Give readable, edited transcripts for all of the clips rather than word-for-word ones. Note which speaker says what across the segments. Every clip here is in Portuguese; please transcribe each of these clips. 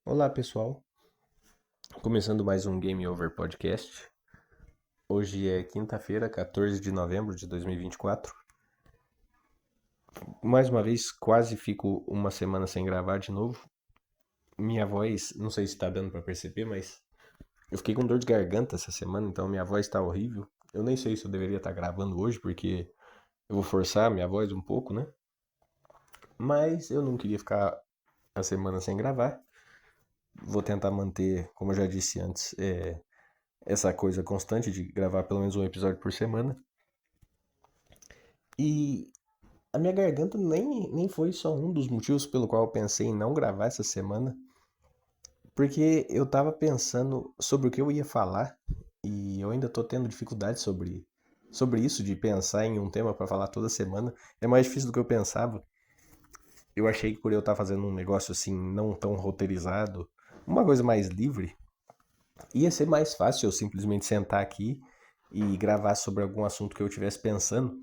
Speaker 1: Olá pessoal, começando mais um Game Over Podcast. Hoje é quinta-feira, 14 de novembro de 2024. Mais uma vez, quase fico uma semana sem gravar de novo. Minha voz, não sei se tá dando pra perceber, mas eu fiquei com dor de garganta essa semana, então minha voz tá horrível. Eu nem sei se eu deveria estar gravando hoje, porque eu vou forçar a minha voz um pouco, né? Mas eu não queria ficar a semana sem gravar. Vou tentar manter, como eu já disse antes, essa coisa constante de gravar pelo menos um episódio por semana. E a minha garganta nem foi só um dos motivos pelo qual eu pensei em não gravar essa semana, porque eu tava pensando sobre o que eu ia falar e eu ainda tô tendo dificuldade sobre isso, de pensar em um tema pra falar toda semana. É mais difícil do que eu pensava. Eu achei que por eu estar fazendo um negócio assim, não tão roteirizado, uma coisa mais livre, ia ser mais fácil eu simplesmente sentar aqui e gravar sobre algum assunto que eu estivesse pensando.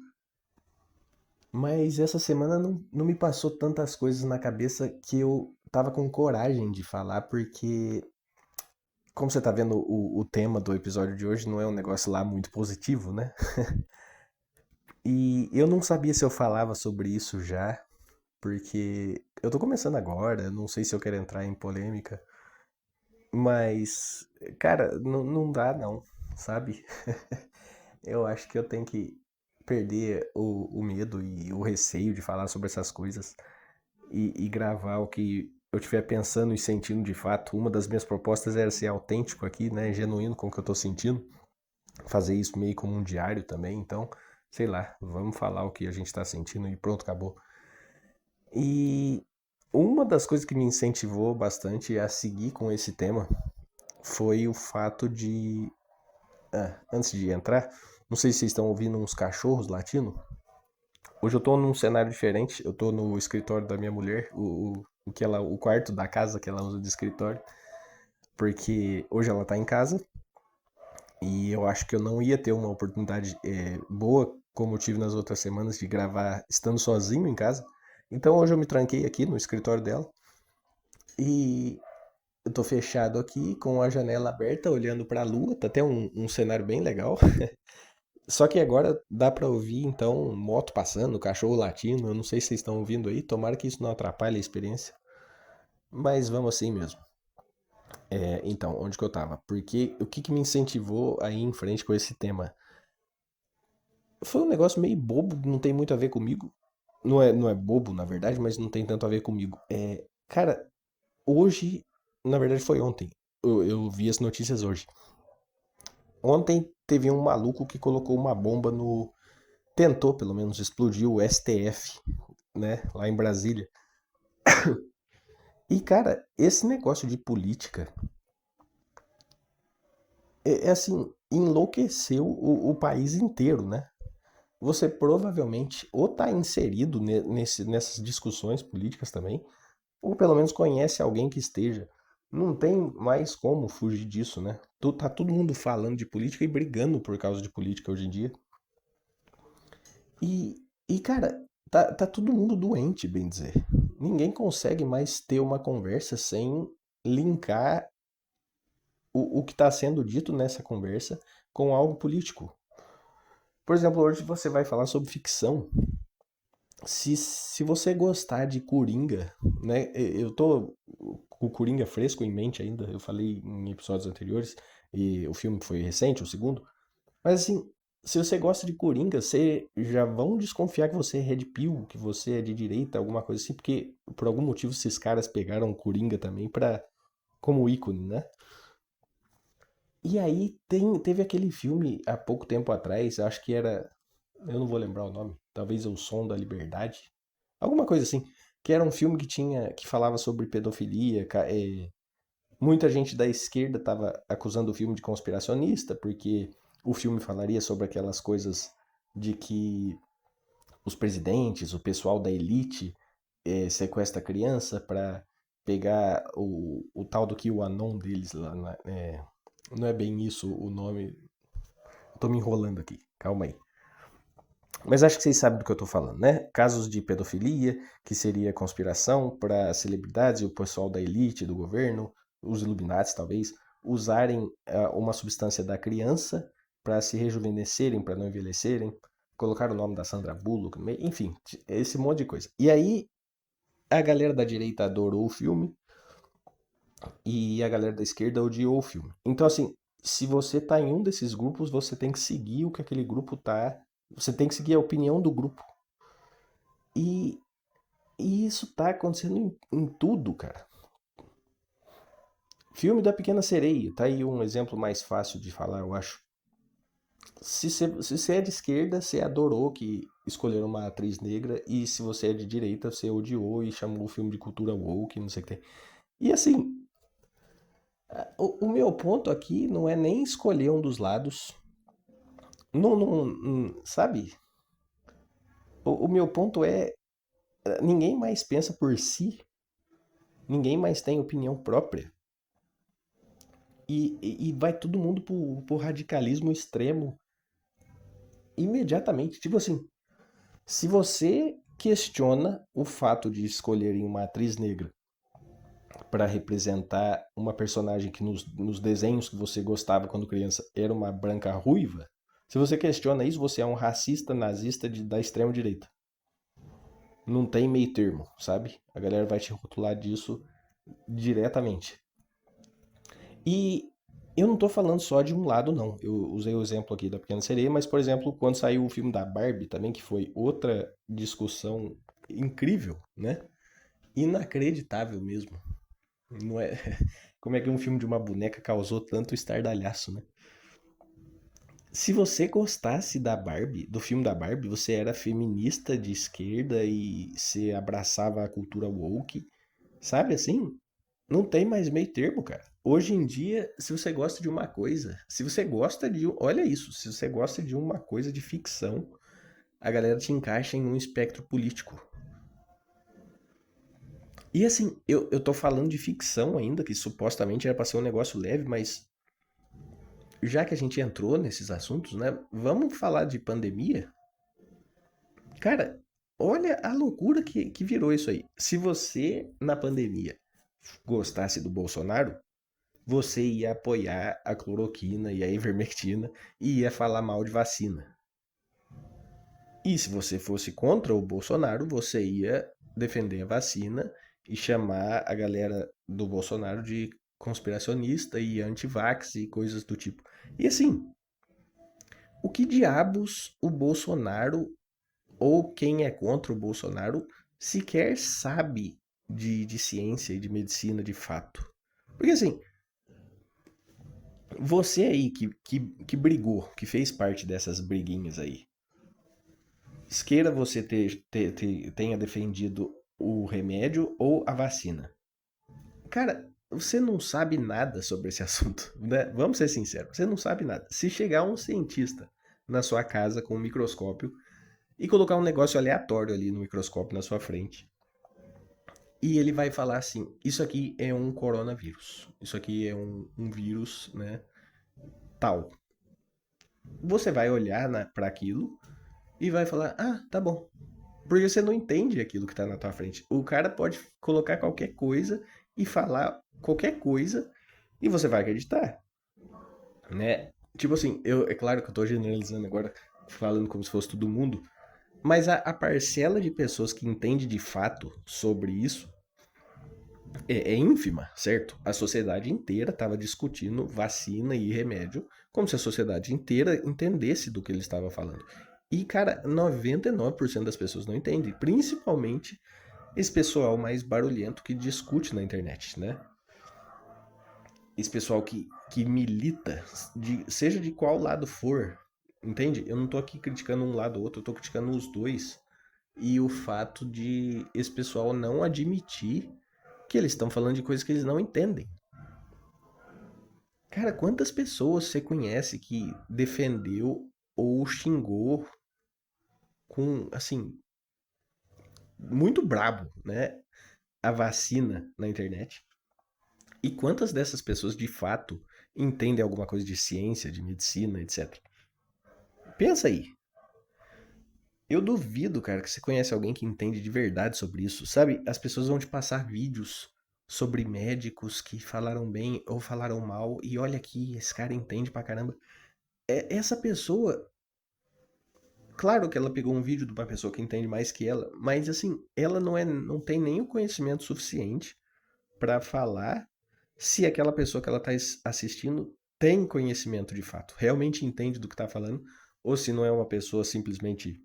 Speaker 1: Mas essa semana não me passou tantas coisas na cabeça que eu tava com coragem de falar, porque, como você tá vendo, o tema do episódio de hoje não é um negócio lá muito positivo, né? E eu não sabia se eu falava sobre isso já, porque eu tô começando agora, não sei se eu quero entrar em polêmica, mas, cara, não dá não, sabe? Eu acho que eu tenho que perder o medo e o receio de falar sobre essas coisas e gravar o que eu estiver pensando e sentindo de fato. Uma das minhas propostas era ser autêntico aqui, né, genuíno com o que eu estou sentindo, fazer isso meio como um diário também. Então, sei lá, vamos falar o que a gente está sentindo e pronto, acabou. E uma das coisas que me incentivou bastante a seguir com esse tema foi o fato de. Antes de entrar, não sei se vocês estão ouvindo uns cachorros latindo. Hoje eu tô num cenário diferente. Eu tô no escritório da minha mulher, o quarto da casa que ela usa de escritório, porque hoje ela tá em casa e eu acho que eu não ia ter uma oportunidade boa como eu tive nas outras semanas de gravar estando sozinho em casa. Então hoje eu me tranquei aqui no escritório dela e eu tô fechado aqui com a janela aberta, olhando pra lua. Tá até um cenário bem legal. Só que agora dá pra ouvir então moto passando, cachorro latindo. Eu não sei se vocês estão ouvindo aí. Tomara que isso não atrapalhe a experiência. Mas vamos assim mesmo. Então, onde que eu tava? Porque o que me incentivou a ir em frente com esse tema? Foi um negócio meio bobo, não tem muito a ver comigo. Não é bobo, na verdade, mas não tem tanto a ver comigo. Cara, hoje, na verdade foi ontem. Eu vi as notícias hoje. Ontem teve um maluco que colocou uma bomba no. Tentou, pelo menos, explodir o STF, né? Lá em Brasília. E, cara, esse negócio de política é assim, enlouqueceu o país inteiro, né? Você provavelmente ou está inserido nessas discussões políticas também, ou pelo menos conhece alguém que esteja. Não tem mais como fugir disso, né? Tá todo mundo falando de política e brigando por causa de política hoje em dia. Cara, tá todo mundo doente, bem dizer. Ninguém consegue mais ter uma conversa sem linkar o que está sendo dito nessa conversa com algo político. Por exemplo, hoje você vai falar sobre ficção. Se você gostar de Coringa, né? Eu tô com o Coringa fresco em mente ainda. Eu falei em episódios anteriores e o filme foi recente, o segundo. Mas assim, se você gosta de Coringa, você já vão desconfiar que você é Red Pill, que você é de direita, alguma coisa assim, porque por algum motivo esses caras pegaram o Coringa também para como ícone, né? E aí teve aquele filme há pouco tempo atrás, acho que era, eu não vou lembrar o nome, talvez O Som da Liberdade, alguma coisa assim, que era um filme que falava sobre pedofilia. Muita gente da esquerda estava acusando o filme de conspiracionista, porque o filme falaria sobre aquelas coisas de que os presidentes, o pessoal da elite sequestra a criança para pegar o tal do que o anon deles lá. Não é bem isso o nome. Eu tô me enrolando aqui, calma aí. Mas acho que vocês sabem do que eu tô falando, né? Casos de pedofilia, que seria conspiração para celebridades e o pessoal da elite do governo, os Illuminati talvez, usarem uma substância da criança para se rejuvenescerem, para não envelhecerem, colocar o nome da Sandra Bullock, enfim, esse monte de coisa. E aí a galera da direita adorou o filme e a galera da esquerda odiou o filme. Então, assim, se você tá em um desses grupos, você tem que seguir o que aquele grupo tá. Você tem que seguir a opinião do grupo. E, e isso tá acontecendo em tudo, cara. Filme da Pequena Sereia, tá aí um exemplo mais fácil de falar, eu acho. Se você é de esquerda, você adorou que escolheram uma atriz negra, e se você é de direita, você odiou e chamou o filme de cultura woke, não sei o que tem. E assim, o meu ponto aqui não é nem escolher um dos lados. Não, não, sabe? O meu ponto é, ninguém mais pensa por si, ninguém mais tem opinião própria. E vai todo mundo pro radicalismo extremo imediatamente. Tipo assim, se você questiona o fato de escolherem uma atriz negra para representar uma personagem que nos desenhos que você gostava quando criança era uma branca ruiva, se você questiona isso, você é um racista nazista da extrema direita. Não tem meio termo, sabe? A galera vai te rotular disso diretamente. E eu não tô falando só de um lado, não. Eu usei o exemplo aqui da Pequena Sereia, mas, por exemplo, quando saiu o filme da Barbie também, que foi outra discussão incrível, né? Inacreditável mesmo. Não é... Como é que um filme de uma boneca causou tanto estardalhaço, né? Se você gostasse da Barbie, do filme da Barbie, você era feminista de esquerda e se abraçava a cultura woke, sabe assim? Não tem mais meio termo, cara. Hoje em dia, se você gosta de uma coisa, se você gosta de. Olha isso, se você gosta de uma coisa de ficção, a galera te encaixa em um espectro político. E assim, eu tô falando de ficção ainda, que supostamente era pra ser um negócio leve, mas já que a gente entrou nesses assuntos, né? Vamos falar de pandemia? Cara, olha a loucura que virou isso aí. Se você, na pandemia, gostasse do Bolsonaro, você ia apoiar a cloroquina e a ivermectina e ia falar mal de vacina. E se você fosse contra o Bolsonaro, você ia defender a vacina e chamar a galera do Bolsonaro de conspiracionista e anti-vax e coisas do tipo. E assim, o que diabos o Bolsonaro ou quem é contra o Bolsonaro sequer sabe de ciência e de medicina de fato? Porque assim, você aí que brigou, que fez parte dessas briguinhas aí, esqueira você tenha defendido o remédio ou a vacina. Cara, você não sabe nada sobre esse assunto, né? Vamos ser sinceros, você não sabe nada. Se chegar um cientista na sua casa com um microscópio e colocar um negócio aleatório ali no microscópio na sua frente, e ele vai falar assim: isso aqui é um coronavírus, isso aqui é um vírus, né? Tal. Você vai olhar para aquilo e vai falar: ah, tá bom. Porque você não entende aquilo que tá na tua frente. O cara pode colocar qualquer coisa e falar qualquer coisa e você vai acreditar, né? Tipo assim, é claro que eu tô generalizando agora, falando como se fosse todo mundo, mas a parcela de pessoas que entende de fato sobre isso é ínfima, certo? A sociedade inteira estava discutindo vacina e remédio como se a sociedade inteira entendesse do que ele estava falando. E, cara, 99% das pessoas não entendem, principalmente esse pessoal mais barulhento que discute na internet, né? Esse pessoal que milita, seja de qual lado for, entende? Eu não tô aqui criticando um lado ou outro, eu tô criticando os dois. E o fato de esse pessoal não admitir que eles estão falando de coisas que eles não entendem. Cara, quantas pessoas você conhece que defendeu ou xingou com, assim, muito brabo, né? A vacina na internet? E quantas dessas pessoas de fato entendem alguma coisa de ciência, de medicina, etc. Pensa aí. Eu duvido, cara, que você conhece alguém que entende de verdade sobre isso. Sabe, as pessoas vão te passar vídeos sobre médicos que falaram bem ou falaram mal, e olha aqui, esse cara entende pra caramba. Essa pessoa, claro que ela pegou um vídeo de uma pessoa que entende mais que ela, mas assim, ela não tem nem o conhecimento suficiente pra falar se aquela pessoa que ela tá assistindo tem conhecimento de fato, realmente entende do que tá falando, ou se não é uma pessoa simplesmente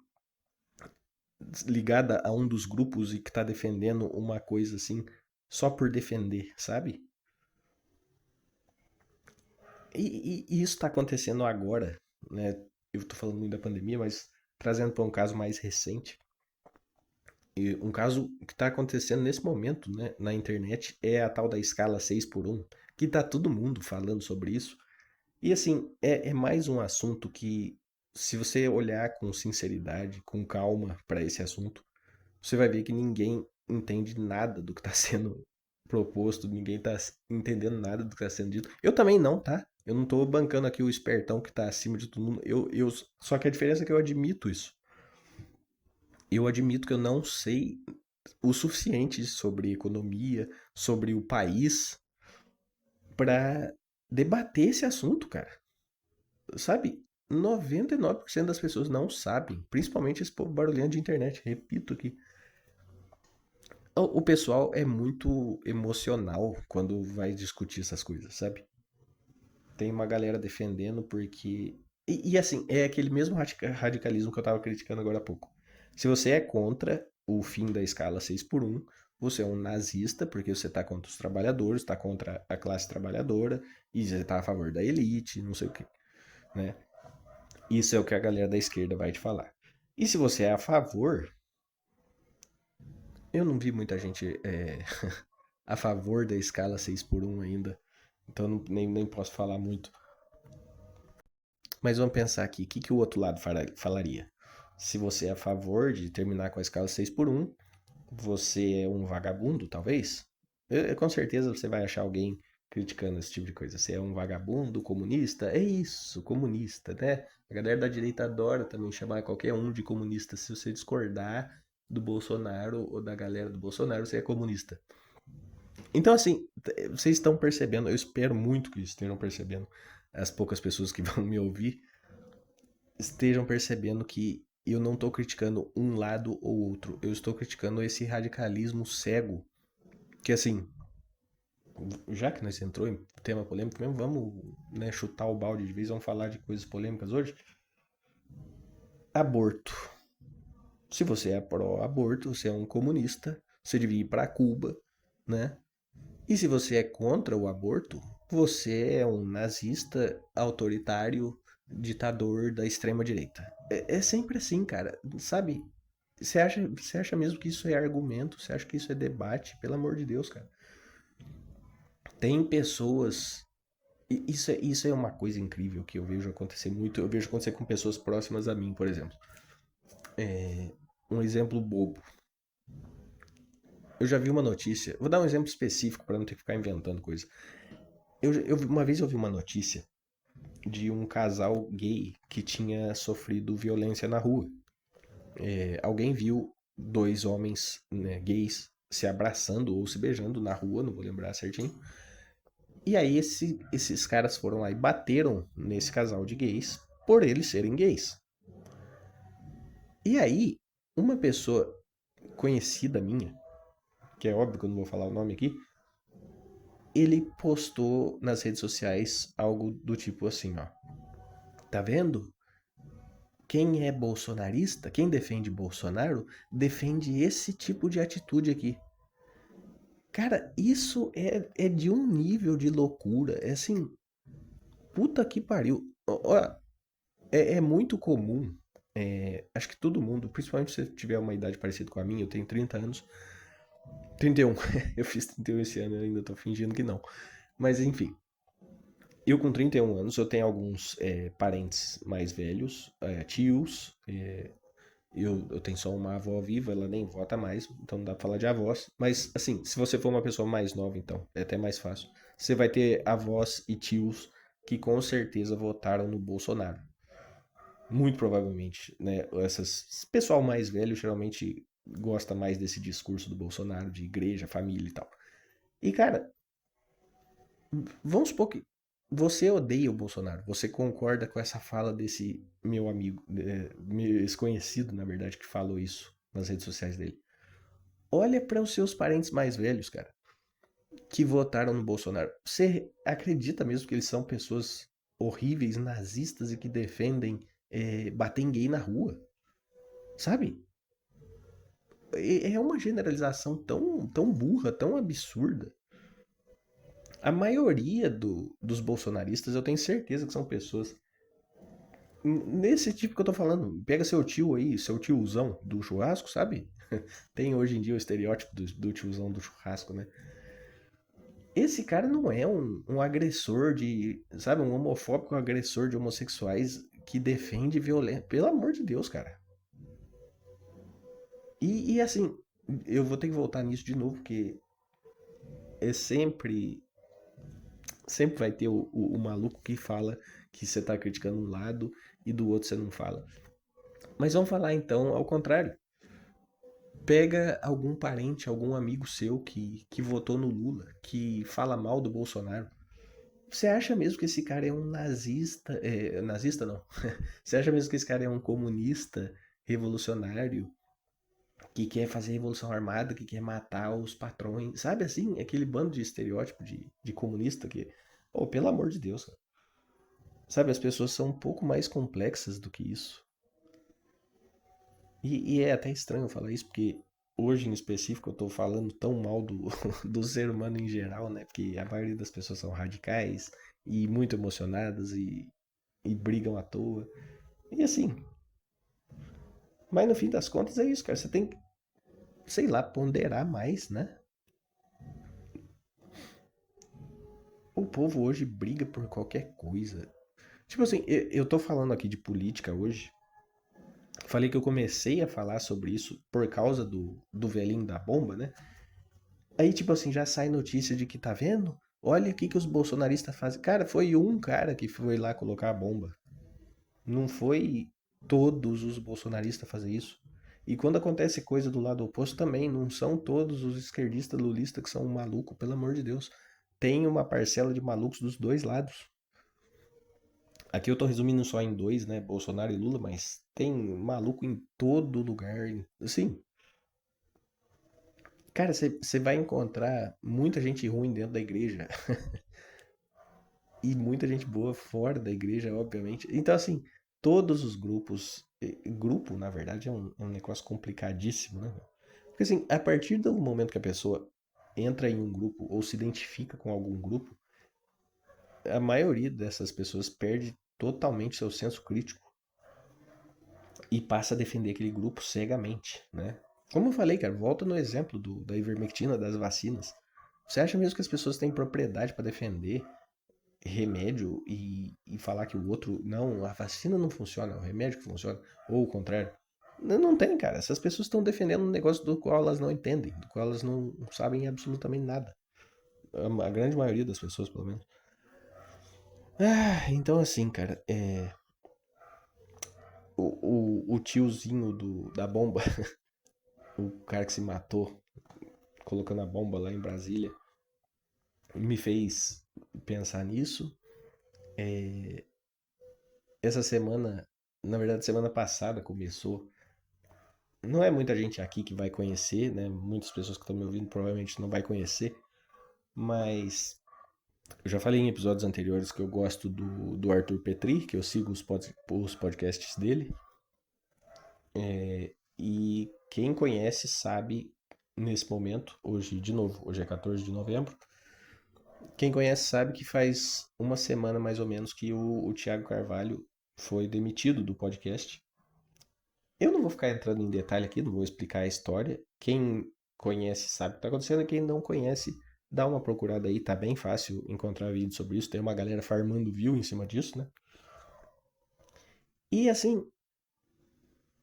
Speaker 1: ligada a um dos grupos e que tá defendendo uma coisa assim só por defender, sabe? E isso tá acontecendo agora, né? Eu tô falando muito da pandemia, mas trazendo para um caso mais recente. E um caso que tá acontecendo nesse momento, né, na internet é a tal da escala 6 por 1, que tá todo mundo falando sobre isso. E assim, é mais um assunto que, se você olhar com sinceridade, com calma para esse assunto, você vai ver que ninguém entende nada do que está sendo proposto, ninguém está entendendo nada do que está sendo dito. Eu também não, tá? Eu não estou bancando aqui o espertão que está acima de todo mundo. Só que a diferença é que eu admito isso. Eu admito que eu não sei o suficiente sobre economia, sobre o país, para debater esse assunto, cara. Sabe? 99% das pessoas não sabem, principalmente esse povo barulhento de internet. Repito aqui. O pessoal é muito emocional quando vai discutir essas coisas, sabe? Tem uma galera defendendo porque. Assim, é aquele mesmo radicalismo que eu tava criticando agora há pouco. Se você é contra o fim da escala 6 por 1, você é um nazista, porque você tá contra os trabalhadores, tá contra a classe trabalhadora, e você tá a favor da elite, não sei o quê, né? Isso é o que a galera da esquerda vai te falar. E se você é a favor, eu não vi muita gente a favor da escala 6 por 1 ainda. Então nem posso falar muito. Mas vamos pensar aqui, o que o outro lado falaria? Se você é a favor de terminar com a escala 6 por 1, você é um vagabundo, talvez? Com certeza você vai achar alguém criticando esse tipo de coisa. Você é um vagabundo, comunista? É isso, comunista, né? A galera da direita adora também chamar qualquer um de comunista. Se você discordar do Bolsonaro ou da galera do Bolsonaro, você é comunista. Então, assim, vocês estão percebendo, eu espero muito que estejam percebendo, as poucas pessoas que vão me ouvir, estejam percebendo que eu não estou criticando um lado ou outro, eu estou criticando esse radicalismo cego, que assim, já que nós entrou em tema polêmico mesmo, vamos, né, chutar o balde de vez, vamos falar de coisas polêmicas hoje. Aborto. Se você é pró-aborto, você é um comunista, você devia ir para Cuba, né? E se você é contra o aborto, você é um nazista, autoritário, ditador da extrema direita. É sempre assim, cara. Sabe? Você acha mesmo que isso é argumento? Você acha que isso é debate? Pelo amor de Deus, cara. Tem pessoas. Isso é uma coisa incrível que eu vejo acontecer muito. Eu vejo acontecer com pessoas próximas a mim, por exemplo. Um exemplo bobo. Eu já vi uma notícia. Vou dar um exemplo específico para não ter que ficar inventando coisa. Uma vez eu vi uma notícia de um casal gay que tinha sofrido violência na rua. Alguém viu dois homens, né, gays se abraçando ou se beijando na rua, não vou lembrar certinho. E aí esses caras foram lá e bateram nesse casal de gays por eles serem gays. E aí, uma pessoa conhecida minha, que é óbvio que eu não vou falar o nome aqui, ele postou nas redes sociais algo do tipo assim, ó. Tá vendo? Quem é bolsonarista, quem defende Bolsonaro, defende esse tipo de atitude aqui. Cara, isso é de um nível de loucura. É assim, puta que pariu. Ó, é muito comum. Acho que todo mundo, principalmente se você tiver uma idade parecida com a minha, eu tenho 30 anos. 31. Eu fiz 31 esse ano, eu ainda tô fingindo que não. Mas enfim, eu com 31 anos, eu tenho alguns parentes mais velhos, tios, eu tenho só uma avó viva, ela nem vota mais, então não dá pra falar de avós. Mas, assim, se você for uma pessoa mais nova, então, é até mais fácil. Você vai ter avós e tios que com certeza votaram no Bolsonaro. Muito provavelmente, né? Esse pessoal mais velho geralmente gosta mais desse discurso do Bolsonaro, de igreja, família e tal. E, cara, vamos supor que você odeia o Bolsonaro, você concorda com essa fala desse meu amigo, esse conhecido, na verdade, que falou isso nas redes sociais dele. Olha para os seus parentes mais velhos, cara, que votaram no Bolsonaro. Você acredita mesmo que eles são pessoas horríveis, nazistas e que defendem bater em gay na rua? Sabe? É uma generalização tão burra, tão absurda. A maioria dos bolsonaristas, eu tenho certeza que são pessoas nesse tipo que eu tô falando. Pega seu tio aí, seu tiozão do churrasco, sabe? Tem hoje em dia o estereótipo do tiozão do churrasco, né? Esse cara não é um agressor de, sabe, um homofóbico agressor de homossexuais que defende violência. Pelo amor de Deus, cara. E assim, eu vou ter que voltar nisso de novo, porque é sempre vai ter o maluco que fala que você tá criticando um lado e do outro você não fala. Mas vamos falar então ao contrário. Pega algum parente, algum amigo seu que votou no Lula, que fala mal do Bolsonaro. Você acha mesmo que esse cara é um nazista? Nazista não. Você acha mesmo que esse cara é um comunista revolucionário que quer fazer revolução armada, que quer matar os patrões? Sabe assim? Aquele bando de estereótipo de comunista que. Oh, pelo amor de Deus, cara. Sabe, as pessoas são um pouco mais complexas do que isso. E é até estranho falar isso, porque hoje em específico eu tô falando tão mal do ser humano em geral, né? Porque a maioria das pessoas são radicais e muito emocionadas e brigam à toa. E assim, mas no fim das contas é isso, cara. Você tem que, sei lá, ponderar mais, né? O povo hoje briga por qualquer coisa. Tipo assim, eu tô falando aqui de política hoje. Falei que eu comecei a falar sobre isso por causa do velhinho da bomba, né? Aí, tipo assim, já sai notícia de que tá vendo? Olha o que os bolsonaristas fazem. Cara, foi um cara que foi lá colocar a bomba. Não foi todos os bolsonaristas fazer isso. E quando acontece coisa do lado oposto também, não são todos os esquerdistas lulistas que são malucos, pelo amor de Deus. Tem uma parcela de malucos dos dois lados. Aqui eu tô resumindo só em dois, né? Bolsonaro e Lula, mas tem maluco em todo lugar. Assim, cara, você vai encontrar muita gente ruim dentro da igreja e muita gente boa fora da igreja, obviamente. Então, assim, todos os grupos. Grupo, na verdade, é um negócio complicadíssimo, né? Porque, assim, a partir do momento que a pessoa entra em um grupo ou se identifica com algum grupo, a maioria dessas pessoas perde totalmente seu senso crítico e passa a defender aquele grupo cegamente, né? Como eu falei, cara, volta no exemplo da ivermectina, das vacinas. Você acha mesmo que as pessoas têm propriedade para defender remédio e falar que o outro, não, a vacina não funciona, é o remédio que funciona, ou o contrário? Não tem, cara. Essas pessoas estão defendendo um negócio do qual elas não entendem, do qual elas não sabem absolutamente nada. A grande maioria das pessoas, pelo menos. Ah, então assim, cara, o tiozinho da bomba, o cara que se matou colocando a bomba lá em Brasília, me fez pensar nisso. Essa semana, na verdade, semana passada começou. Não é muita gente aqui que vai conhecer, né? Muitas pessoas que estão me ouvindo provavelmente não vai conhecer, mas eu já falei em episódios anteriores que eu gosto do Arthur Petri, que eu sigo os podcasts dele. E quem conhece sabe, nesse momento, hoje, de novo, hoje é 14 de novembro, quem conhece sabe que faz uma semana mais ou menos que o Thiago Carvalho foi demitido do podcast. Eu não vou ficar entrando em detalhe aqui, não vou explicar a história. Quem conhece sabe o que está acontecendo, e quem não conhece, dá uma procurada aí, tá bem fácil encontrar vídeo sobre isso. Tem uma galera farmando view em cima disso, né? E assim,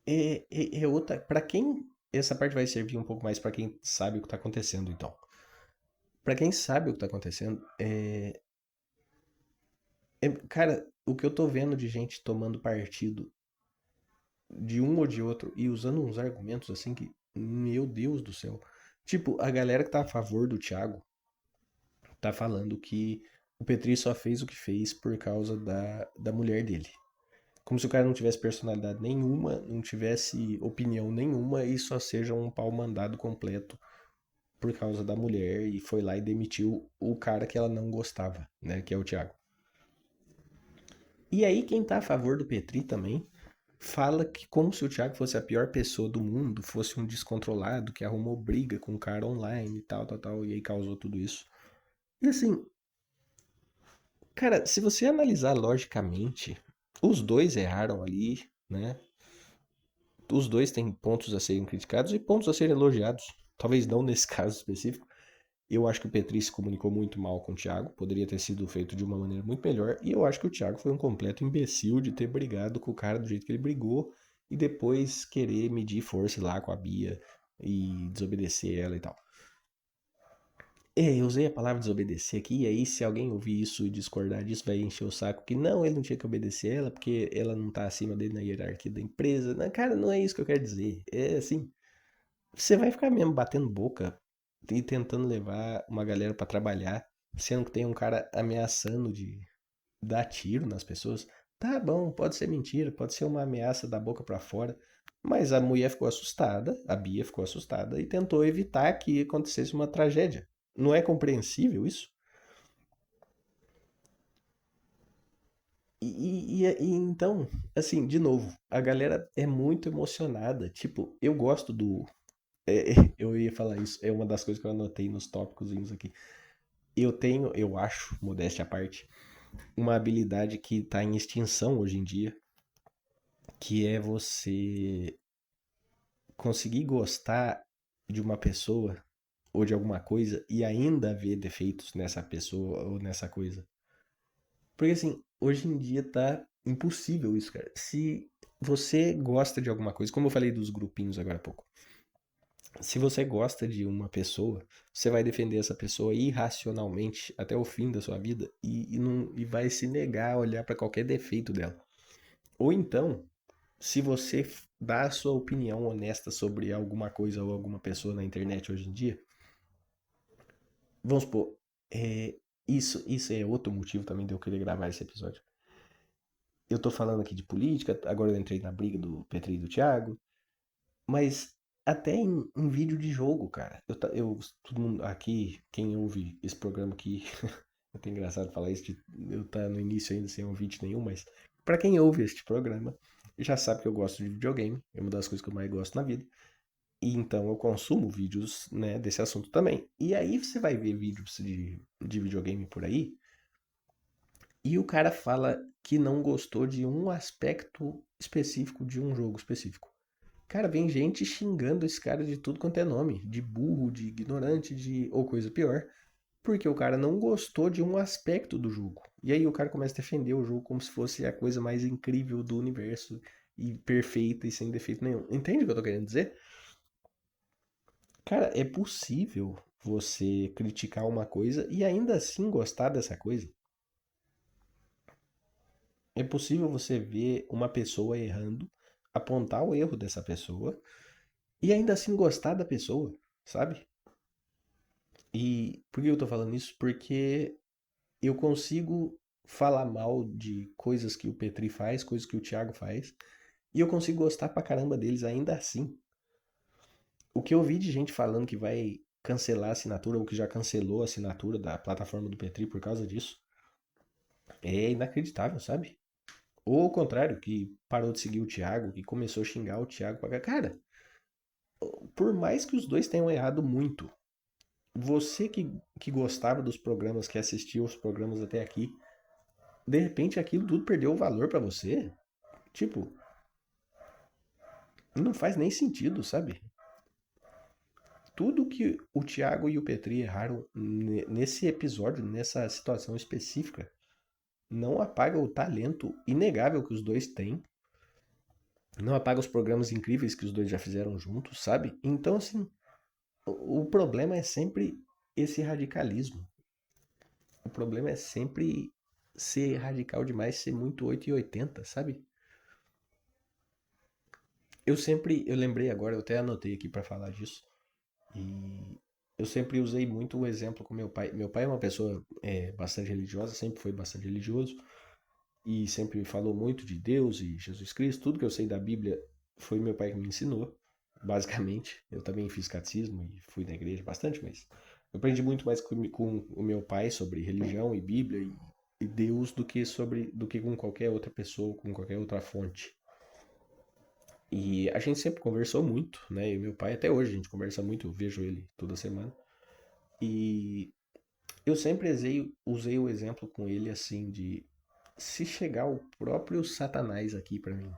Speaker 1: é outra. Pra quem. Essa parte vai servir um pouco mais pra quem sabe o que tá acontecendo, então. Pra quem sabe o que tá acontecendo, cara, o que eu tô vendo de gente tomando partido de um ou de outro e usando uns argumentos assim que, meu Deus do céu. Tipo, a galera que tá a favor do Thiago tá falando que o Petri só fez o que fez por causa da mulher dele. Como se o cara não tivesse personalidade nenhuma, não tivesse opinião nenhuma e só seja um pau mandado completo por causa da mulher e foi lá e demitiu o cara que ela não gostava, né, que é o Thiago. E aí quem tá a favor do Petri também fala que como se o Thiago fosse a pior pessoa do mundo, fosse um descontrolado que arrumou briga com o cara online e tal, tal, tal, e aí causou tudo isso. E assim, cara, se você analisar logicamente, os dois erraram ali, né? Os dois têm pontos a serem criticados e pontos a serem elogiados. Talvez não nesse caso específico. Eu acho que o Petri se comunicou muito mal com o Thiago, poderia ter sido feito de uma maneira muito melhor, e eu acho que o Thiago foi um completo imbecil de ter brigado com o cara do jeito que ele brigou e depois querer medir força lá com a Bia e desobedecer ela e tal. É, eu usei a palavra desobedecer aqui, e aí se alguém ouvir isso e discordar disso, vai encher o saco que não, ele não tinha que obedecer ela, porque ela não tá acima dele na hierarquia da empresa. Não, cara, não é isso que eu quero dizer. É assim, você vai ficar mesmo batendo boca e tentando levar uma galera pra trabalhar, sendo que tem um cara ameaçando de dar tiro nas pessoas. Tá bom, pode ser mentira, pode ser uma ameaça da boca pra fora, mas a mulher ficou assustada, a Bia ficou assustada e tentou evitar que acontecesse uma tragédia. Não é compreensível isso? Então, assim, de novo, a galera é muito emocionada. Tipo, eu gosto do. Eu ia falar isso, é uma das coisas que eu anotei nos tópicos aqui. Eu tenho, eu acho, modéstia à parte, uma habilidade que está em extinção hoje em dia, que é você conseguir gostar de uma pessoa ou de alguma coisa e ainda ver defeitos nessa pessoa ou nessa coisa. Porque assim, hoje em dia tá impossível isso, cara. Se você gosta de alguma coisa, como eu falei dos grupinhos agora há pouco, se você gosta de uma pessoa, você vai defender essa pessoa irracionalmente até o fim da sua vida e vai se negar a olhar para qualquer defeito dela. Ou então, se você dá a sua opinião honesta sobre alguma coisa ou alguma pessoa na internet hoje em dia, vamos supor, é, isso é outro motivo também de eu querer gravar esse episódio. Eu tô falando aqui de política, agora eu entrei na briga do Petri e do Thiago, mas até em vídeo de jogo, cara. Todo mundo aqui, quem ouve esse programa aqui, é até engraçado falar isso, eu tá no início ainda sem ouvinte nenhum, mas pra quem ouve este programa, já sabe que eu gosto de videogame, é uma das coisas que eu mais gosto na vida. E então eu consumo vídeos, né, desse assunto também. E aí você vai ver vídeos de videogame por aí, e o cara fala que não gostou de um aspecto específico de um jogo específico. Cara, vem gente xingando esse cara de tudo quanto é nome, de burro, de ignorante, de ou coisa pior, porque o cara não gostou de um aspecto do jogo. E aí o cara começa a defender o jogo como se fosse a coisa mais incrível do universo e perfeita e sem defeito nenhum. Entende o que eu tô querendo dizer? Cara, é possível você criticar uma coisa e ainda assim gostar dessa coisa. É possível você ver uma pessoa errando, apontar o erro dessa pessoa e ainda assim gostar da pessoa, sabe? E por que eu tô falando isso? Porque eu consigo falar mal de coisas que o Petri faz, coisas que o Thiago faz, e eu consigo gostar pra caramba deles ainda assim. O que eu vi de gente falando que vai cancelar a assinatura ou que já cancelou a assinatura da plataforma do Petri por causa disso é inacreditável, sabe? Ou ao contrário, que parou de seguir o Thiago, que começou a xingar o Thiago pra cá. Cara, por mais que os dois tenham errado muito, você que gostava dos programas, que assistia os programas até aqui, de repente aquilo tudo perdeu o valor pra você? Tipo, não faz nem sentido, sabe? Tudo que o Thiago e o Petri erraram nesse episódio, nessa situação específica, não apaga o talento inegável que os dois têm, não apaga os programas incríveis que os dois já fizeram juntos, sabe? Então, assim, o problema é sempre esse radicalismo. O problema é sempre ser radical demais, ser muito 8 e 80, sabe? eu lembrei agora, eu até anotei aqui pra falar disso. E eu sempre usei muito o exemplo com meu pai. Meu pai é uma pessoa bastante religiosa, sempre foi bastante religioso e sempre me falou muito de Deus e Jesus Cristo. Tudo que eu sei da Bíblia foi meu pai que me ensinou, basicamente. Eu também fiz catecismo e fui na igreja bastante, mas eu aprendi muito mais com o meu pai sobre religião e Bíblia e Deus do que com qualquer outra pessoa, com qualquer outra fonte. E a gente sempre conversou muito, né? E meu pai até hoje a gente conversa muito, eu vejo ele toda semana. E eu sempre usei o exemplo com ele assim de se chegar o próprio Satanás aqui pra mim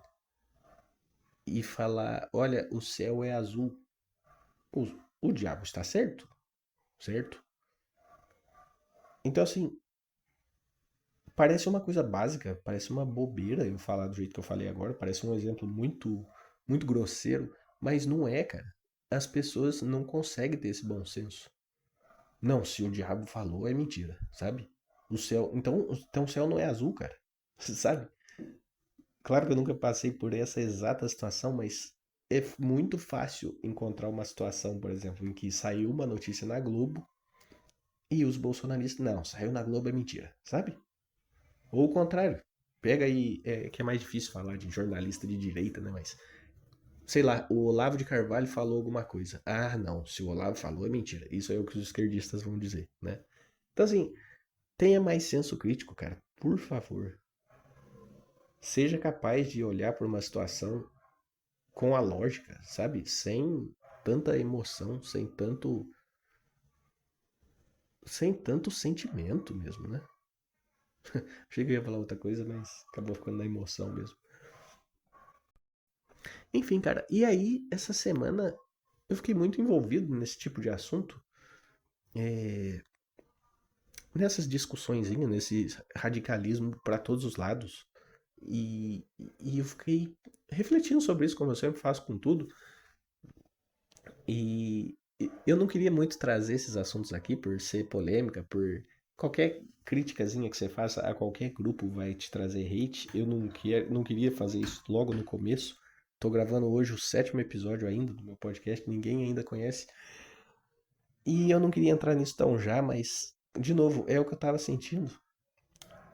Speaker 1: e falar, olha, o céu é azul, o, o diabo está certo, certo? Então assim, parece uma coisa básica, parece uma bobeira eu falar do jeito que eu falei agora, parece um exemplo muito grosseiro, mas não é, cara. As pessoas não conseguem ter esse bom senso. Não, se o diabo falou, é mentira, sabe? O céu. Então o céu não é azul, cara. Sabe? Claro que eu nunca passei por essa exata situação, mas é muito fácil encontrar uma situação, por exemplo, em que saiu uma notícia na Globo e os bolsonaristas, não, saiu na Globo é mentira, sabe? Ou o contrário. Pega aí, que é mais difícil falar de jornalista de direita, né? Mas, sei lá, o Olavo de Carvalho falou alguma coisa. Ah, não, se o Olavo falou é mentira. Isso é o que os esquerdistas vão dizer, né? Então, assim, tenha mais senso crítico, cara. Por favor. Seja capaz de olhar para uma situação com a lógica, sabe? Sem tanta emoção, sem tanto sentimento mesmo, né? Achei que eu ia falar outra coisa, mas acabou ficando na emoção mesmo. Enfim, cara, e aí essa semana eu fiquei muito envolvido nesse tipo de assunto, é, nessas discussõezinhas, nesse radicalismo para todos os lados. E, e eu fiquei refletindo sobre isso, como eu sempre faço com tudo. E eu não queria muito trazer esses assuntos aqui por ser polêmica, por qualquer criticazinha que você faça a qualquer grupo vai te trazer hate. Eu não queria fazer isso logo no começo. Tô gravando hoje o sétimo episódio ainda do meu podcast, ninguém ainda conhece. E eu não queria entrar nisso tão já, mas, de novo, é o que eu tava sentindo.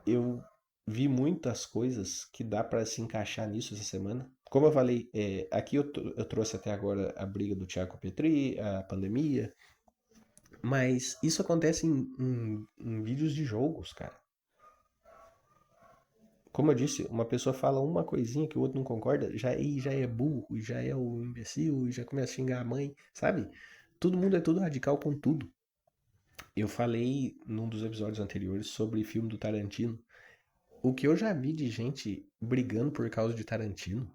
Speaker 1: Eu vi muitas coisas que dá pra se encaixar nisso essa semana. Como eu falei, aqui eu trouxe até agora a briga do Thiago Petri, a pandemia, mas isso acontece em vídeos de jogos, cara. Como eu disse, uma pessoa fala uma coisinha que o outro não concorda, já é burro, já é o imbecil, já começa a xingar a mãe, sabe? Todo mundo é tudo radical com tudo. Eu falei num dos episódios anteriores sobre filme do Tarantino. O que eu já vi de gente brigando por causa de Tarantino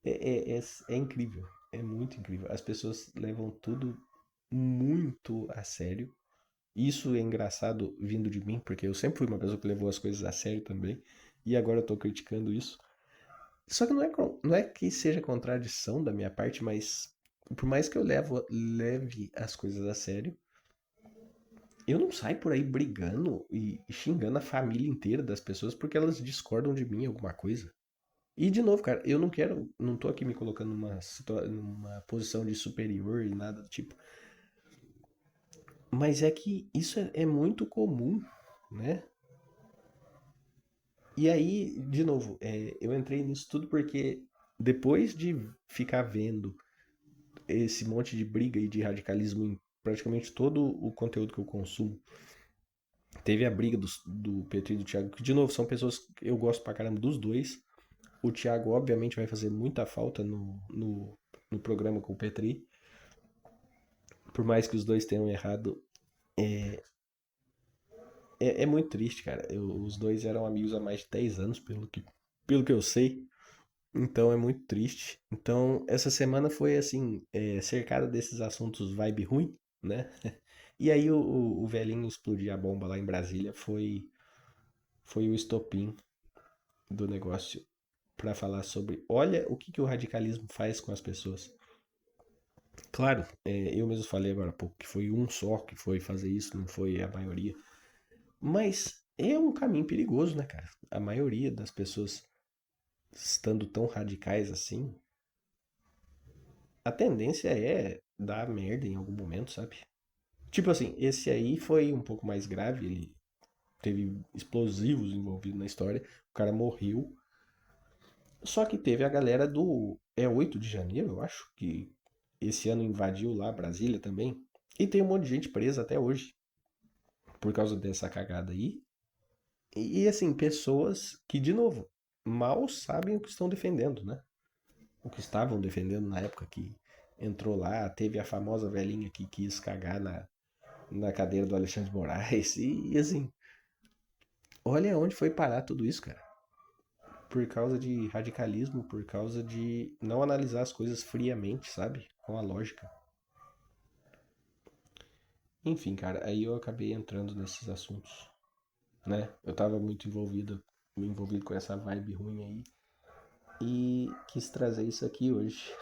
Speaker 1: é incrível. É muito incrível. As pessoas levam tudo muito a sério. Isso é engraçado vindo de mim, porque eu sempre fui uma pessoa que levou as coisas a sério também. E agora eu tô criticando isso. Só que não é que seja contradição da minha parte, mas por mais que eu leve as coisas a sério, eu não saio por aí brigando e xingando a família inteira das pessoas porque elas discordam de mim em alguma coisa. E de novo, cara, eu não quero, não tô aqui me colocando numa posição de superior e nada do tipo. Mas é que isso é muito comum, né? E aí, de novo, eu entrei nisso tudo porque depois de ficar vendo esse monte de briga e de radicalismo em praticamente todo o conteúdo que eu consumo, teve a briga do Petri e do Thiago, que de novo são pessoas que eu gosto pra caramba dos dois. O Thiago, obviamente, vai fazer muita falta no programa com o Petri. Por mais que os dois tenham errado, é muito triste, cara. Os dois eram amigos há mais de 10 anos, pelo que eu sei. Então é muito triste. Então, essa semana foi assim, cercada desses assuntos vibe ruim, né? E aí o velhinho explodir a bomba lá em Brasília foi o estopim do negócio para falar sobre, olha o que, que o radicalismo faz com as pessoas. Claro, eu mesmo falei agora há pouco que foi um só que foi fazer isso, não foi a maioria. Mas é um caminho perigoso, né, cara? A maioria das pessoas estando tão radicais assim. a tendência é dar merda em algum momento, sabe? Tipo assim, esse aí foi um pouco mais grave, ele teve explosivos envolvidos na história, o cara morreu. Só que teve a galera do. É 8 de janeiro, eu acho, que esse ano invadiu lá Brasília também. E tem um monte de gente presa até hoje por causa dessa cagada aí. E assim, pessoas que, de novo, mal sabem o que estão defendendo, né? O que estavam defendendo na época que entrou lá, teve a famosa velhinha que quis cagar na cadeira do Alexandre de Moraes. E assim, olha onde foi parar tudo isso, cara. Por causa de radicalismo, por causa de não analisar as coisas friamente, sabe? Com a lógica. Enfim, cara, aí eu acabei entrando nesses assuntos, né? Eu tava muito envolvido com essa vibe ruim aí e quis trazer isso aqui hoje.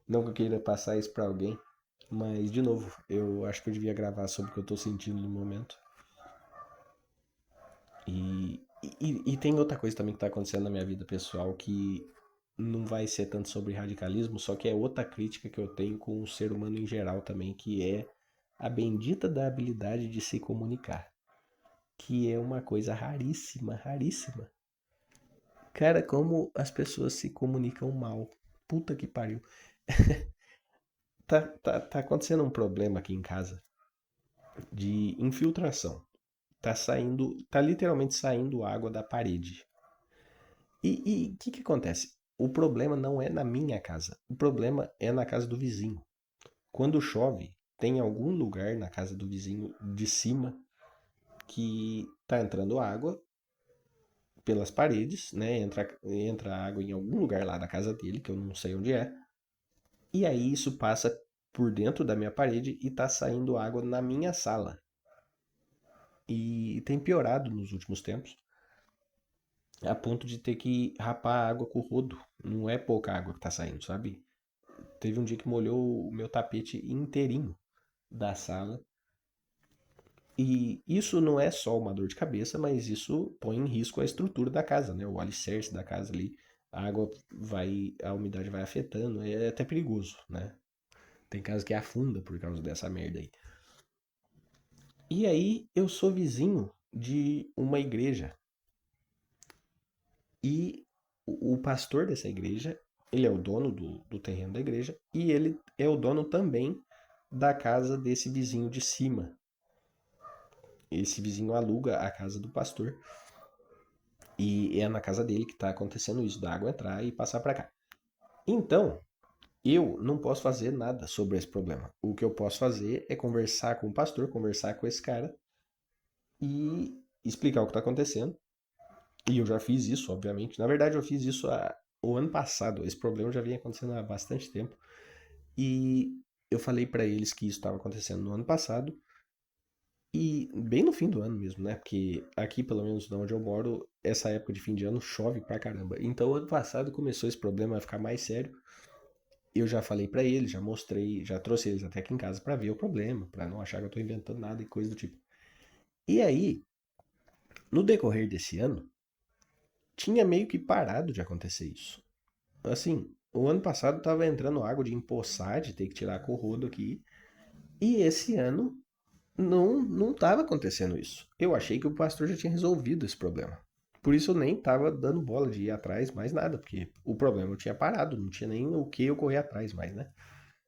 Speaker 1: Não que eu queira passar isso pra alguém, mas de novo, eu acho que eu devia gravar sobre o que eu tô sentindo no momento. E tem outra coisa também que tá acontecendo na minha vida pessoal que não vai ser tanto sobre radicalismo, só que é outra crítica que eu tenho com o ser humano em geral também, que é a bendita da habilidade de se comunicar, que é uma coisa raríssima, raríssima. Cara, como as pessoas se comunicam mal. Puta que pariu. Tá acontecendo um problema aqui em casa de infiltração. Tá literalmente saindo água da parede. E o que acontece? O problema não é na minha casa. O problema é na casa do vizinho. Quando chove, tem algum lugar na casa do vizinho de cima que tá entrando água pelas paredes, né? Entra água em algum lugar lá da casa dele, que eu não sei onde é. E aí isso passa por dentro da minha parede e tá saindo água na minha sala. E tem piorado nos últimos tempos, a ponto de ter que rapar a água com o rodo. Não é pouca água que tá saindo, sabe? Teve um dia que molhou o meu tapete inteirinho da sala. E isso não é só uma dor de cabeça, mas isso põe em risco a estrutura da casa, né? O alicerce da casa ali. A umidade vai afetando, é até perigoso, né? Tem casa que afunda por causa dessa merda aí. E aí eu sou vizinho de uma igreja. E o pastor dessa igreja, ele é o dono do terreno da igreja e ele é o dono também da casa desse vizinho de cima. Esse vizinho aluga a casa do pastor e é na casa dele que está acontecendo isso, da água entrar e passar para cá. Então, eu não posso fazer nada sobre esse problema. O que eu posso fazer é conversar com o pastor, conversar com esse cara e explicar o que está acontecendo. E eu já fiz isso, obviamente. Na verdade, eu fiz isso o ano passado. Esse problema já vinha acontecendo há bastante tempo. E eu falei para eles que isso estava acontecendo no ano passado. E bem no fim do ano mesmo, né? Porque aqui, pelo menos onde eu moro, essa época de fim de ano chove pra caramba. Então, ano passado começou esse problema a ficar mais sério. Eu já falei pra eles, já mostrei, já trouxe eles até aqui em casa pra ver o problema, pra não achar que eu tô inventando nada e coisa do tipo. E aí, no decorrer desse ano, tinha meio que parado de acontecer isso. Assim, o ano passado tava entrando água de empoçar, de ter que tirar com o rodo aqui. E esse ano não tava acontecendo isso. Eu achei que o pastor já tinha resolvido esse problema. Por isso eu nem tava dando bola de ir atrás mais nada, porque o problema eu tinha parado, não tinha nem o que eu correr atrás mais, né?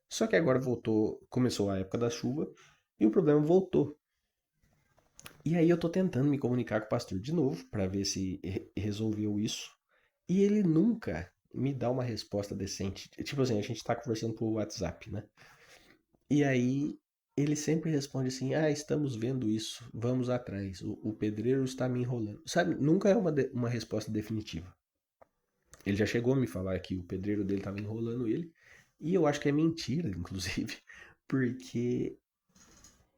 Speaker 1: Só que agora voltou, começou a época da chuva e o problema voltou. E aí eu tô tentando me comunicar com o pastor de novo para ver se resolveu isso. E ele nunca me dá uma resposta decente. Tipo assim, a gente tá conversando por WhatsApp, né? E aí ele sempre responde assim: Ah, estamos vendo isso, vamos atrás. O pedreiro está me enrolando. Sabe, nunca é uma resposta definitiva. Ele já chegou a me falar que o pedreiro dele estava enrolando ele. E eu acho que é mentira, inclusive. Porque,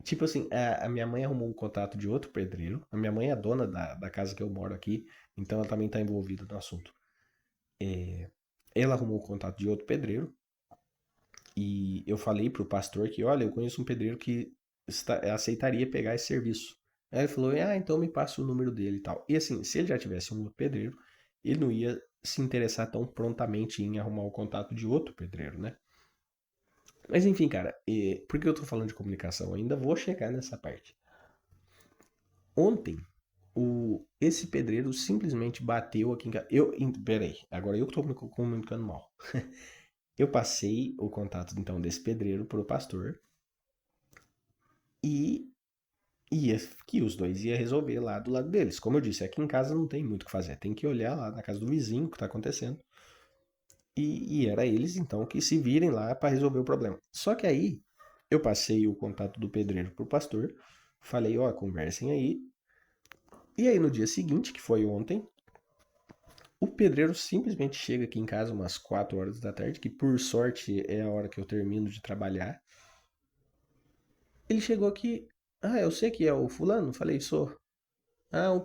Speaker 1: tipo assim, a minha mãe arrumou um contato de outro pedreiro. A minha mãe é dona da casa que eu moro aqui, então ela também está envolvida no assunto. Ela arrumou o contato de outro pedreiro. E eu falei pro pastor que, olha, eu conheço um pedreiro que aceitaria pegar esse serviço. Aí ele falou, ah, então me passa o número dele e tal. E assim, se ele já tivesse um outro pedreiro, ele não ia se interessar tão prontamente em arrumar o contato de outro pedreiro, né? Mas enfim, cara, por que eu tô falando de comunicação? Ainda vou chegar nessa parte. Ontem, esse pedreiro simplesmente bateu aqui em casa. Peraí, agora eu que tô me comunicando mal. Eu passei o contato então desse pedreiro pro pastor e ia que os dois ia resolver lá do lado deles. Como eu disse, aqui em casa não tem muito o que fazer, tem que olhar lá na casa do vizinho o que tá acontecendo. E era eles então que se virem lá para resolver o problema. Só que aí eu passei o contato do pedreiro pro pastor, falei, ó, conversem aí. E aí no dia seguinte, que foi ontem, o pedreiro simplesmente chega aqui em casa umas 4 horas da tarde, que por sorte é a hora que eu termino de trabalhar. Ele chegou aqui, eu sei que é o fulano, falei, sou.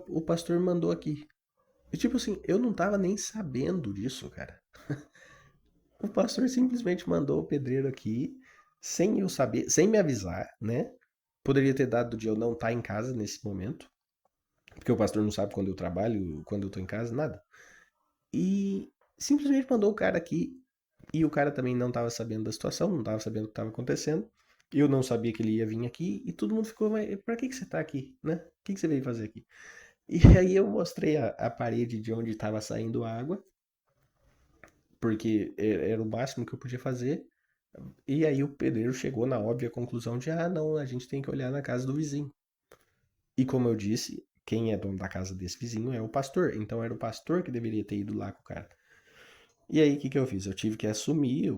Speaker 1: O pastor mandou aqui. E tipo assim, eu não tava nem sabendo disso, cara. O pastor simplesmente mandou o pedreiro aqui, sem eu saber, sem me avisar, né? Poderia ter dado de eu não estar em casa nesse momento, porque o pastor não sabe quando eu trabalho, quando eu tô em casa, nada. E simplesmente mandou o cara aqui, e o cara também não tava sabendo da situação, não tava sabendo o que tava acontecendo. Eu não sabia que ele ia vir aqui, e todo mundo ficou, mas pra que você tá aqui, né? O que você veio fazer aqui? E aí eu mostrei a parede de onde estava saindo a água, porque era o máximo que eu podia fazer. E aí o pedreiro chegou na óbvia conclusão de, não, a gente tem que olhar na casa do vizinho. E como eu disse, quem é dono da casa desse vizinho é o pastor. Então era o pastor que deveria ter ido lá com o cara. E aí o que eu fiz? Eu tive que assumir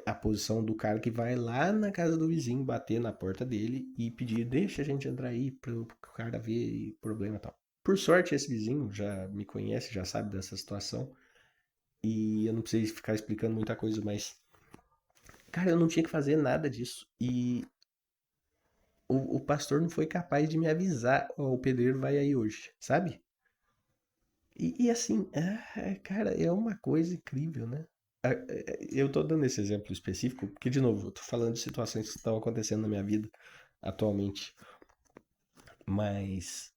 Speaker 1: a posição do cara que vai lá na casa do vizinho, bater na porta dele e pedir, deixa a gente entrar aí pro cara ver o problema e tal. Por sorte, esse vizinho já me conhece, já sabe dessa situação. E eu não precisei ficar explicando muita coisa, mas, cara, eu não tinha que fazer nada disso. E o pastor não foi capaz de me avisar, ó, o pedreiro vai aí hoje, sabe? E assim, cara, é uma coisa incrível, né? Eu tô dando esse exemplo específico porque, de novo, eu tô falando de situações que estão acontecendo na minha vida atualmente. Mas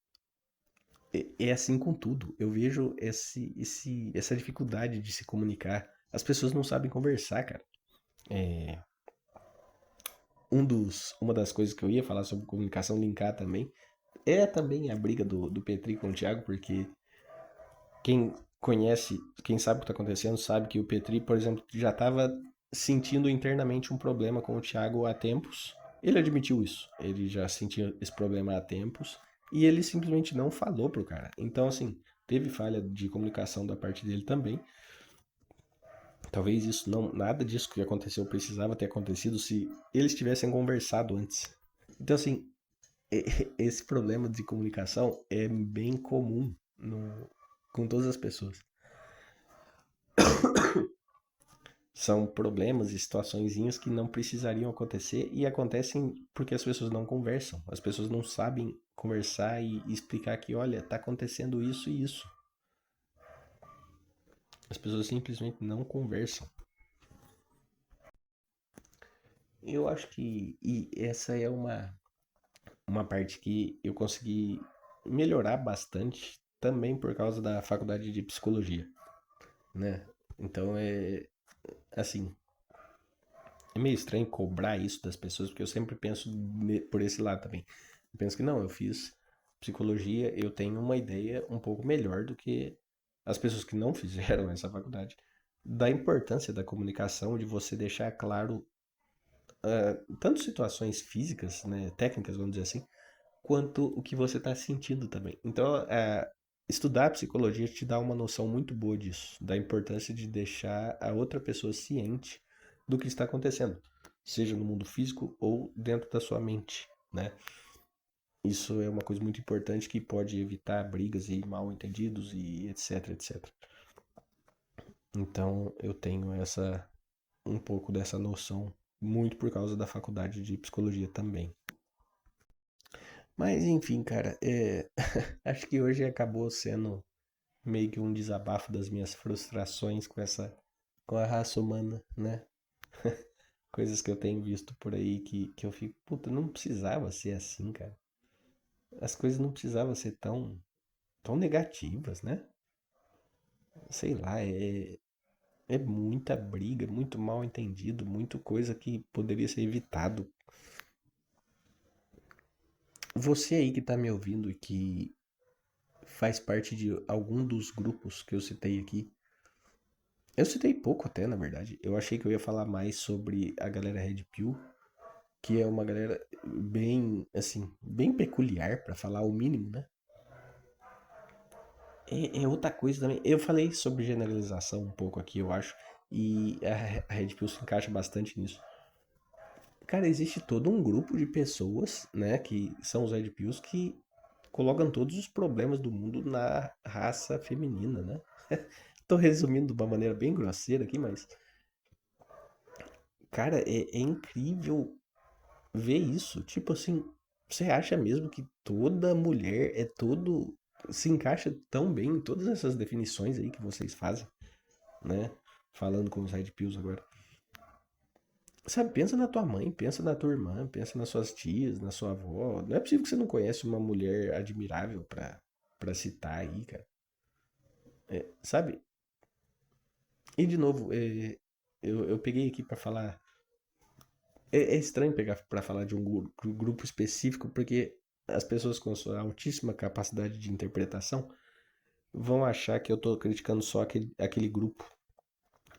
Speaker 1: é assim com tudo. Eu vejo essa dificuldade de se comunicar. As pessoas não sabem conversar, cara. É, uma das coisas que eu ia falar sobre comunicação, linkar também, é também a briga do Petri com o Thiago, porque quem conhece, quem sabe o que está acontecendo, sabe que o Petri, por exemplo, já estava sentindo internamente um problema com o Thiago há tempos. Ele admitiu isso. Ele já sentia esse problema há tempos e ele simplesmente não falou pro cara. Então, assim, teve falha de comunicação da parte dele também. Talvez isso não, nada disso que aconteceu precisava ter acontecido se eles tivessem conversado antes. Então, assim, esse problema de comunicação é bem comum com todas as pessoas. São problemas e situaçõezinhas que não precisariam acontecer e acontecem porque as pessoas não conversam. As pessoas não sabem conversar e explicar que, olha, tá acontecendo isso e isso. As pessoas simplesmente não conversam. Eu acho que essa é uma parte que eu consegui melhorar bastante também por causa da faculdade de psicologia, né? Então assim, é meio estranho cobrar isso das pessoas, porque eu sempre penso por esse lado também. Eu penso que não, eu fiz psicologia, eu tenho uma ideia um pouco melhor do que as pessoas que não fizeram essa faculdade, da importância da comunicação, de você deixar claro tanto situações físicas, né, técnicas, vamos dizer assim, quanto o que você está sentindo também. Então, estudar psicologia te dá uma noção muito boa disso, da importância de deixar a outra pessoa ciente do que está acontecendo, seja no mundo físico ou dentro da sua mente, né? Isso é uma coisa muito importante que pode evitar brigas e mal-entendidos e etc, etc. Então, eu tenho um pouco dessa noção muito por causa da faculdade de psicologia também. Mas enfim, cara, acho que hoje acabou sendo meio que um desabafo das minhas frustrações com a raça humana, né? Coisas que eu tenho visto por aí que eu fico, puta, não precisava ser assim, cara. As coisas não precisavam ser tão negativas, né? Sei lá, É muita briga, muito mal entendido, muito coisa que poderia ser evitado. Você aí que tá me ouvindo e que faz parte de algum dos grupos que eu citei aqui. Eu citei pouco até, na verdade. Eu achei que eu ia falar mais sobre a galera Red Pill, que é uma galera bem, assim, bem peculiar, pra falar o mínimo, né? É outra coisa também. Eu falei sobre generalização um pouco aqui, eu acho, e a Red Pill se encaixa bastante nisso. Cara, existe todo um grupo de pessoas, né, que são os Red Pills, que colocam todos os problemas do mundo na raça feminina, né? Tô resumindo de uma maneira bem grosseira aqui, mas, cara, é incrível ver isso. Tipo assim, você acha mesmo que toda mulher é todo. Se encaixa tão bem em todas essas definições aí que vocês fazem, né? Falando com os Red Pills agora. Sabe, pensa na tua mãe, pensa na tua irmã, pensa nas suas tias, na sua avó. Não é possível que você não conhece uma mulher admirável pra citar aí, cara. Sabe? E de novo, eu peguei aqui pra falar. É estranho pegar pra falar de um grupo específico, porque as pessoas com sua altíssima capacidade de interpretação vão achar que eu tô criticando só aquele grupo.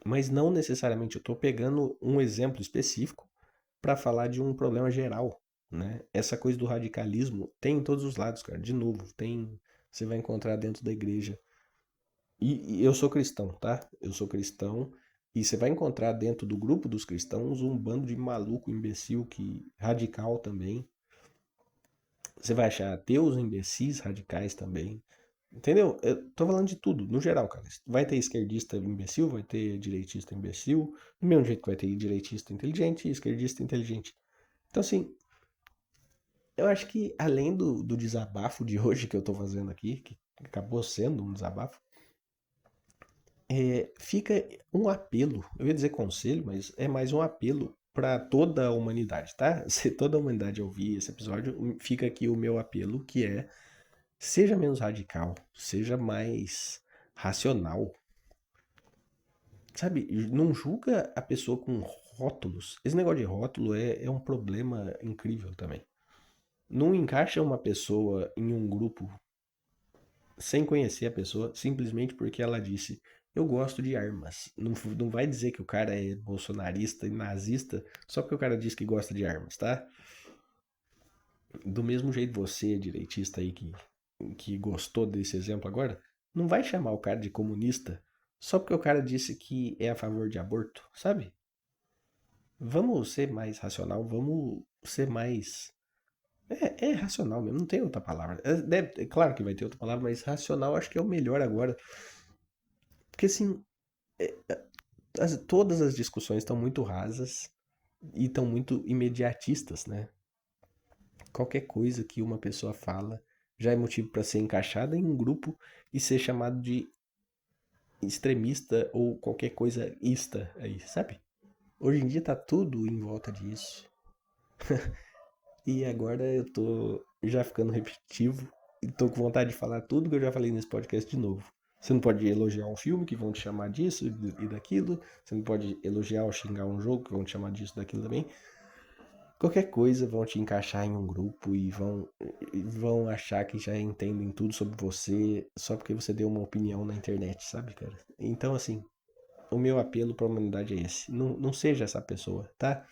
Speaker 1: Mas não necessariamente, eu tô pegando um exemplo específico pra falar de um problema geral, né? Essa coisa do radicalismo tem em todos os lados, cara. De novo, tem, você vai encontrar dentro da igreja. E eu sou cristão, tá? Eu sou cristão. E você vai encontrar dentro do grupo dos cristãos um bando de maluco, imbecil, que radical também. Você vai achar ateus imbecis radicais também. Entendeu? Eu tô falando de tudo, no geral, cara. Vai ter esquerdista imbecil, vai ter direitista imbecil. Do mesmo jeito que vai ter direitista inteligente e esquerdista inteligente. Então, assim, eu acho que além do desabafo de hoje que eu tô fazendo aqui, que acabou sendo um desabafo, fica um apelo. Eu ia dizer conselho, mas é mais um apelo para toda a humanidade, tá? Se toda a humanidade ouvir esse episódio, fica aqui o meu apelo, que é: seja menos radical, seja mais racional. Sabe, não julga a pessoa com rótulos. Esse negócio de rótulo é um problema incrível também. Não encaixa uma pessoa em um grupo sem conhecer a pessoa, simplesmente porque ela disse: eu gosto de armas. Não vai dizer que o cara é bolsonarista e nazista só porque o cara diz que gosta de armas, tá? Do mesmo jeito você, direitista aí que gostou desse exemplo agora, não vai chamar o cara de comunista só porque o cara disse que é a favor de aborto, sabe? Vamos ser mais racional, vamos ser mais. É racional mesmo, não tem outra palavra. É claro que vai ter outra palavra, mas racional acho que é o melhor agora. Porque assim, todas as discussões estão muito rasas e estão muito imediatistas, né? Qualquer coisa que uma pessoa fala já é motivo para ser encaixada em um grupo e ser chamado de extremista ou qualquer coisa ista aí, sabe? Hoje em dia tá tudo em volta disso. E agora eu tô já ficando repetitivo e tô com vontade de falar tudo que eu já falei nesse podcast de novo. Você não pode elogiar um filme que vão te chamar disso e daquilo. Você não pode elogiar ou xingar um jogo que vão te chamar disso e daquilo também. Qualquer coisa vão te encaixar em um grupo e vão achar que já entendem tudo sobre você só porque você deu uma opinião na internet, sabe, cara? Então, assim, o meu apelo pra humanidade é esse. Não seja essa pessoa, tá?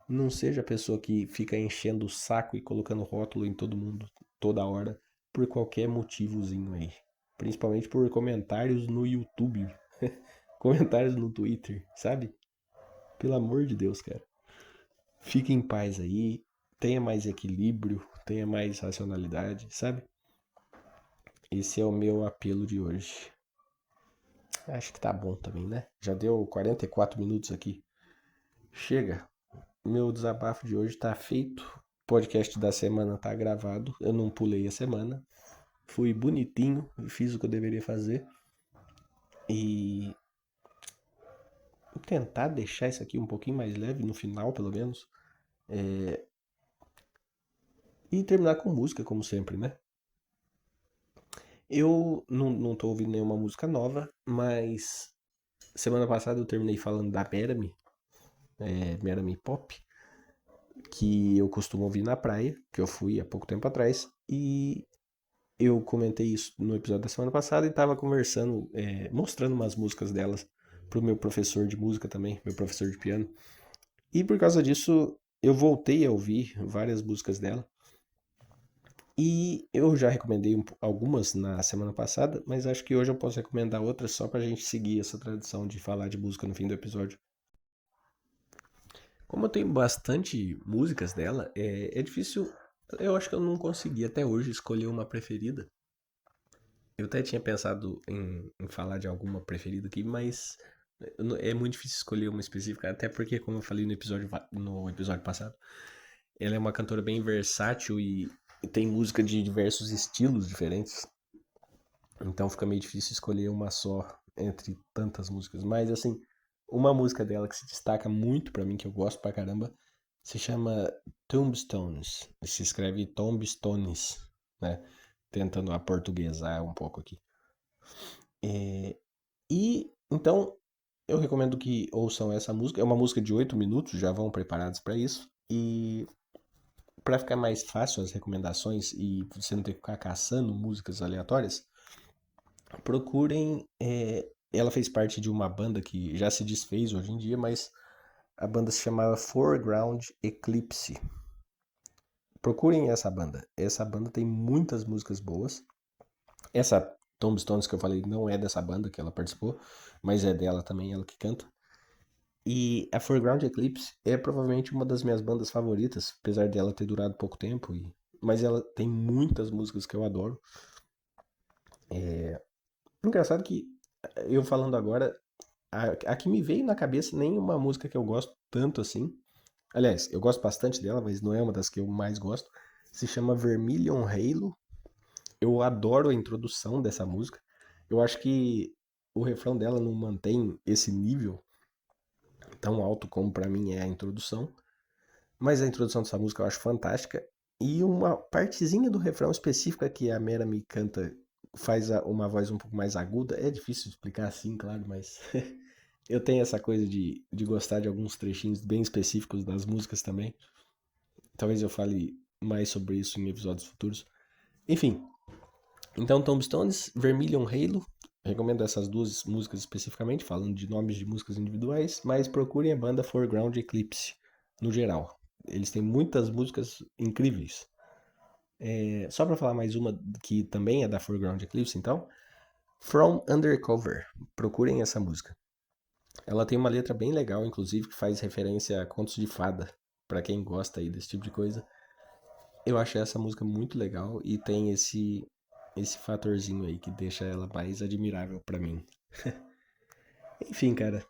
Speaker 1: Não seja a pessoa que fica enchendo o saco e colocando rótulo em todo mundo, toda hora, por qualquer motivozinho aí. Principalmente por comentários no YouTube, comentários no Twitter, sabe? Pelo amor de Deus, cara. Fique em paz aí, tenha mais equilíbrio, tenha mais racionalidade, sabe? Esse é o meu apelo de hoje. Acho que tá bom também, né? Já deu 44 minutos aqui. Chega. Meu desabafo de hoje tá feito. O podcast da semana tá gravado. Eu não pulei a semana. Fui bonitinho, fiz o que eu deveria fazer. E tentar deixar isso aqui um pouquinho mais leve no final, pelo menos. E terminar com música, como sempre, né? Eu não tô ouvindo nenhuma música nova, mas Semana passada eu terminei falando da Merami, Merami Pop, que eu costumo ouvir na praia, que eu fui há pouco tempo atrás, e eu comentei isso no episódio da semana passada e estava conversando, mostrando umas músicas delas pro meu professor de música também, meu professor de piano. E por causa disso, eu voltei a ouvir várias músicas dela. E eu já recomendei algumas na semana passada, mas acho que hoje eu posso recomendar outras só pra gente seguir essa tradição de falar de música no fim do episódio. Como eu tenho bastante músicas dela, é difícil. Eu acho que eu não consegui até hoje escolher uma preferida. Eu até tinha pensado em falar de alguma preferida aqui, mas é muito difícil escolher uma específica, até porque, como eu falei no episódio passado, ela é uma cantora bem versátil e tem música de diversos estilos diferentes. Então fica meio difícil escolher uma só entre tantas músicas. Mas assim, uma música dela que se destaca muito pra mim, que eu gosto pra caramba, se chama Tombstones. Se escreve Tombstones, né? Tentando aportuguesar um pouco aqui. E então eu recomendo que ouçam essa música. É uma música de 8 minutos, já vão preparados pra isso. E pra ficar mais fácil as recomendações e você não ter que ficar caçando músicas aleatórias, procurem. Ela fez parte de uma banda que já se desfez hoje em dia, mas a banda se chamava Foreground Eclipse. Procurem essa banda. Essa banda tem muitas músicas boas. Essa Tombstones que eu falei não é dessa banda que ela participou, mas é dela também, ela que canta. E a Foreground Eclipse é provavelmente uma das minhas bandas favoritas, apesar dela ter durado pouco tempo. Mas ela tem muitas músicas que eu adoro. Engraçado que eu falando agora, a que me veio na cabeça nem uma música que eu gosto tanto assim. Aliás, eu gosto bastante dela, mas não é uma das que eu mais gosto. Se chama Vermilion Halo. Eu adoro a introdução dessa música. Eu acho que o refrão dela não mantém esse nível tão alto como pra mim é a introdução. Mas a introdução dessa música eu acho fantástica. E uma partezinha do refrão específica que a Merami canta faz uma voz um pouco mais aguda. É difícil explicar assim, claro, mas eu tenho essa coisa de gostar de alguns trechinhos bem específicos das músicas também. Talvez eu fale mais sobre isso em episódios futuros. Enfim, então Tombstones, Vermilion Halo. Recomendo essas duas músicas especificamente, falando de nomes de músicas individuais, mas procurem a banda Foreground Eclipse, no geral. Eles têm muitas músicas incríveis. Só pra falar mais uma que também é da Foreground Eclipse, então, From Undercover. Procurem essa música. Ela tem uma letra bem legal, inclusive, que faz referência a contos de fada. Pra quem gosta aí desse tipo de coisa. Eu achei essa música muito legal e tem esse fatorzinho aí que deixa ela mais admirável pra mim. Enfim, cara,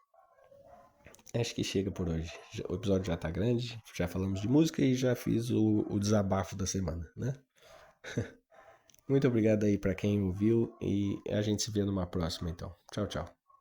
Speaker 1: acho que chega por hoje. O episódio já tá grande, já falamos de música e já fiz o desabafo da semana, né? Muito obrigado aí pra quem ouviu e a gente se vê numa próxima então. Tchau, tchau.